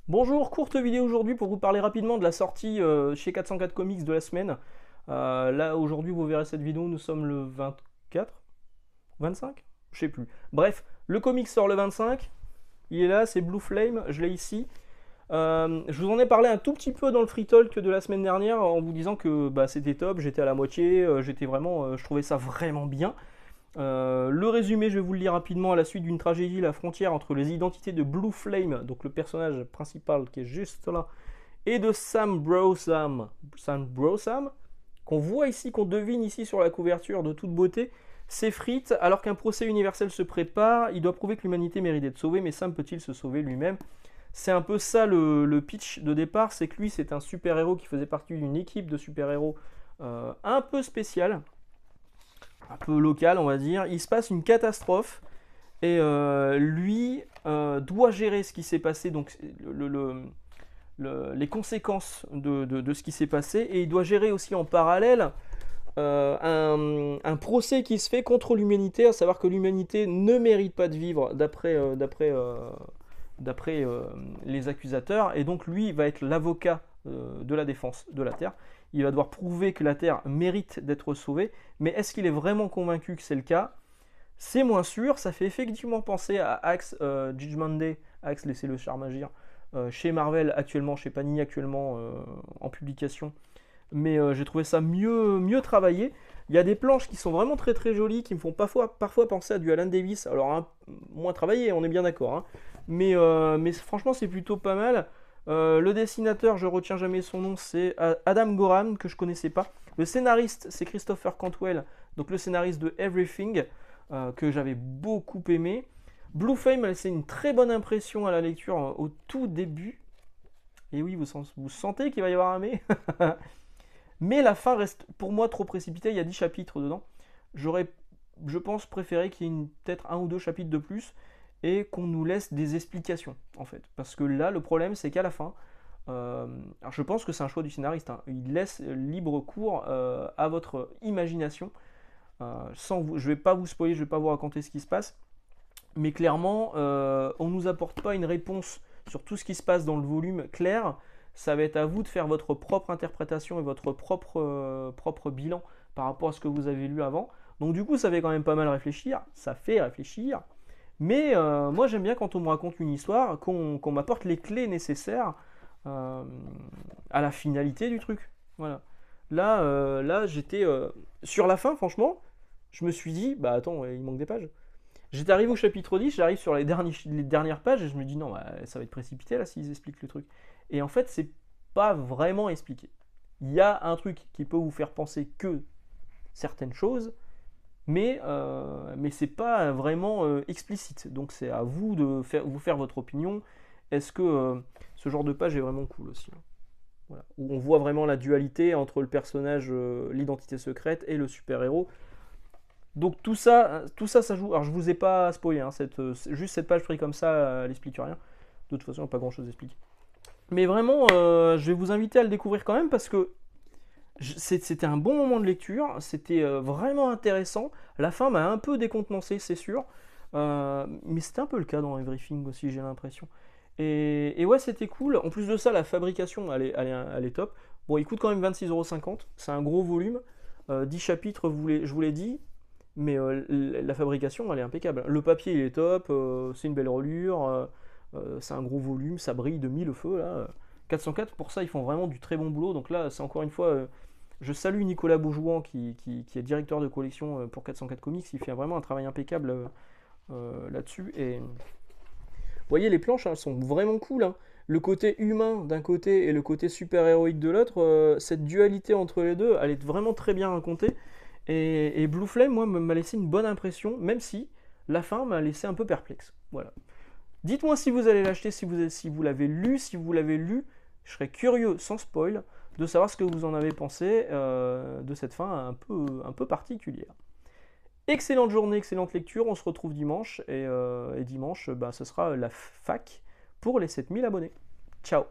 Bonjour, courte vidéo aujourd'hui pour vous parler rapidement de la sortie chez 404 Comics de la semaine. Là aujourd'hui vous verrez cette vidéo, nous sommes le 24, 25? Je sais plus. Bref, le comic sort le 25, il est là, c'est Blue Flame, je l'ai ici. Je vous en ai parlé un tout petit peu dans le Free Talk de la semaine dernière en vous disant que bah, c'était top, j'étais à la moitié, j'étais vraiment, je trouvais ça vraiment bien. Le résumé, je vais vous le lire rapidement. À la suite d'une tragédie, la frontière entre les identités de Blue Flame, donc le personnage principal qui est juste là, et de Sam Brosam, qu'on voit ici, qu'on devine ici sur la couverture de toute beauté, s'effrite alors qu'un procès universel se prépare. Il doit prouver que l'humanité mérite d'être sauvée, mais Sam peut-il se sauver lui-même? C'est un peu ça le pitch de départ, c'est que lui c'est un super-héros qui faisait partie d'une équipe de super-héros un peu spéciale, un peu local, on va dire. Il se passe une catastrophe et lui doit gérer ce qui s'est passé, donc les conséquences de ce qui s'est passé, et il doit gérer aussi en parallèle un procès qui se fait contre l'humanité, à savoir que l'humanité ne mérite pas de vivre d'après les accusateurs, et donc lui va être l'avocat de la défense de la Terre. Il va devoir prouver que la Terre mérite d'être sauvée, mais est-ce qu'il est vraiment convaincu que c'est le cas? C'est moins sûr, ça fait effectivement penser à Axe Judgment Day, Axe laissez le charme agir, chez Marvel actuellement, chez Panini actuellement en publication, mais j'ai trouvé ça mieux travaillé. Il y a des planches qui sont vraiment très très jolies, qui me font parfois penser à du Alan Davis, alors hein, moins travaillé, on est bien d'accord, hein. Mais franchement c'est plutôt pas mal. Le dessinateur, je retiens jamais son nom, c'est Adam Gorham, que je connaissais pas. Le scénariste, c'est Christopher Cantwell, donc le scénariste de Everything, que j'avais beaucoup aimé. Blue Flame, c'est une très bonne impression à la lecture au tout début. Et oui, vous sentez qu'il va y avoir un mais. Mais la fin reste pour moi trop précipitée, il y a 10 chapitres dedans. J'aurais, je pense, préféré qu'il y ait peut-être un ou deux chapitres de plus et qu'on nous laisse des explications, en fait. Parce que là, le problème, c'est qu'à la fin, alors je pense que c'est un choix du scénariste, hein, il laisse libre cours à votre imagination. Je vais pas vous spoiler, je vais pas vous raconter ce qui se passe, mais clairement, on nous apporte pas une réponse sur tout ce qui se passe dans le volume clair. Ça va être à vous de faire votre propre interprétation et votre propre bilan par rapport à ce que vous avez lu avant. Donc du coup, ça fait quand même pas mal réfléchir, ça fait réfléchir. Mais moi, j'aime bien quand on me raconte une histoire, qu'on m'apporte les clés nécessaires euh, à la finalité du truc. Voilà. Là j'étais sur la fin, franchement, je me suis dit, bah attends, il manque des pages. J'étais arrivé au chapitre 10, j'arrive sur les dernières pages et je me dis non, bah, ça va être précipité là s'ils expliquent le truc. Et en fait, c'est pas vraiment expliqué. Il y a un truc qui peut vous faire penser que certaines choses, mais c'est pas vraiment explicite. Donc c'est à vous de vous faire votre opinion. Est-ce que ce genre de page est vraiment cool aussi, hein. Voilà. Où on voit vraiment la dualité entre le personnage, l'identité secrète et le super-héros. Donc ça joue. Alors je vous ai pas spoilé, hein, juste cette page prise comme ça, elle explique rien. De toute façon, il n'y a pas grand chose à expliquer. Mais vraiment, je vais vous inviter à le découvrir quand même parce que c'était un bon moment de lecture, c'était vraiment intéressant. La fin m'a un peu décontenancé, c'est sûr. Mais c'était un peu le cas dans Everything aussi, j'ai l'impression. Et ouais, c'était cool. En plus de ça, la fabrication, elle est top. Bon, il coûte quand même 26,50 €. C'est un gros volume. 10 chapitres, je vous l'ai dit. Mais la fabrication, elle est impeccable. Le papier, il est top. C'est une belle reliure. C'est un gros volume. Ça brille de mille feux, là. 404, pour ça, ils font vraiment du très bon boulot. Donc là, c'est encore une fois, je salue Nicolas Beaujouan qui est directeur de collection pour 404 Comics. Il fait vraiment un travail impeccable là-dessus. Et vous voyez, les planches, hein, sont vraiment cool, hein. Le côté humain d'un côté et le côté super-héroïque de l'autre, cette dualité entre les deux, elle est vraiment très bien racontée. Et Blue Flame, moi, m'a laissé une bonne impression, même si la fin m'a laissé un peu perplexe. Voilà. Dites-moi si vous allez l'acheter, si vous l'avez lu, si vous l'avez lu. Je serais curieux, sans spoil, de savoir ce que vous en avez pensé de cette fin un peu particulière. Excellente journée, excellente lecture. On se retrouve dimanche. Et dimanche, bah, ce sera la fac pour les 7000 abonnés. Ciao.